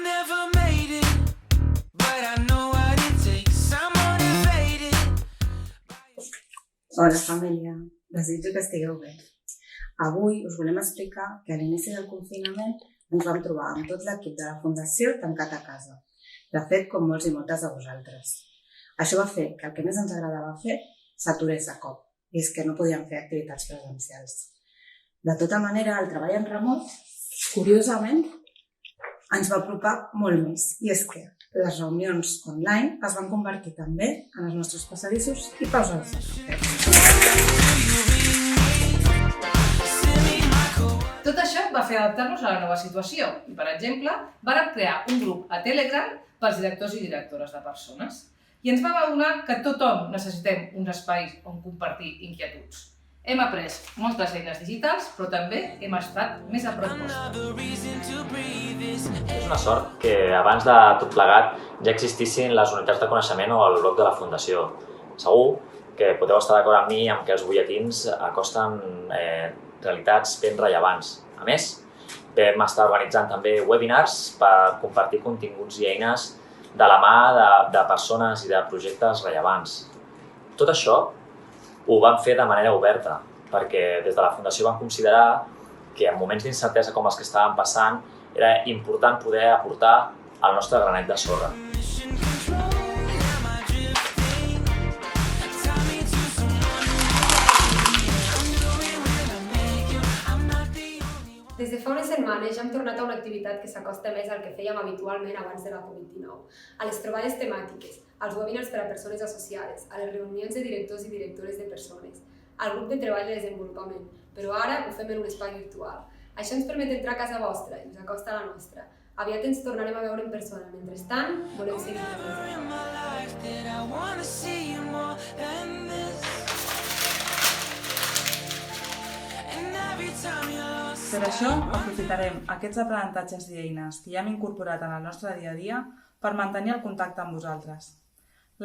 never made it, but I know what it takes. I'm motivated. Hola família, desitjo que estigueu bé. Avui us volem explicar que a l'inici del confinament ens vam trobar amb tot l'equip de la Fundació tancat a casa. De fet, com molts i moltes de vosaltres. Això va fer que el que més ens agradava fer s'aturés de cop, i és que no podíem fer activitats presencials. De tota manera, el treball en remot, curiosament, ens va apropar molt més, i és que les reunions online es van convertir també en els nostres passadissos i pauses de cafè. Tot això va fer adaptar-nos a la nova situació i, per exemple, vàrem crear un grup a Telegram pels directors i directores de persones. I ens vam adonar que tothom necessitem uns espais on compartir inquietuds. Hem après moltes eines digitals, però també hem estat més a prop vostre. És una sort que abans de tot plegat ja existissin les unitats de coneixement o el blog de la Fundació. Segur que podeu estar d'acord amb mi amb que els butlletins acosten realitats ben rellevants. A més, vam estar organitzant també webinars per compartir continguts i eines de la mà de persones i de projectes rellevants. Tot això ho vam fer de manera oberta, perquè des de la Fundació vam considerar que en moments d'incertesa com els que estàvem passant era important poder aportar el nostre granet de sorra. Des de fa unes setmanes ja hem tornat a una activitat que s'acosta més al que fèiem habitualment abans de la Covid-19, a les trobades temàtiques, als webinars per a persones associades, a les reunions de directors i directores de persones, al grup de treball de desenvolupament, però ara ho fem en un espai virtual. Això ens permet entrar a casa vostra i us acosta a la nostra. Aviat ens tornarem a veure en persona. Mentrestant, volem seguir Per això, aprofitarem aquests aprenentatges i eines que ja hem incorporat en el nostre dia a dia per mantenir el contacte amb vosaltres.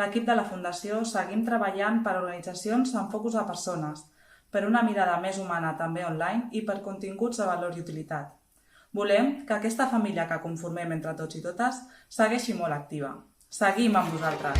L'equip de la Fundació seguim treballant per organitzacions amb focus a persones, per una mirada més humana també online i per continguts de valor i utilitat. Volem que aquesta família que conformem entre tots i totes segueixi molt activa. Seguim amb vosaltres!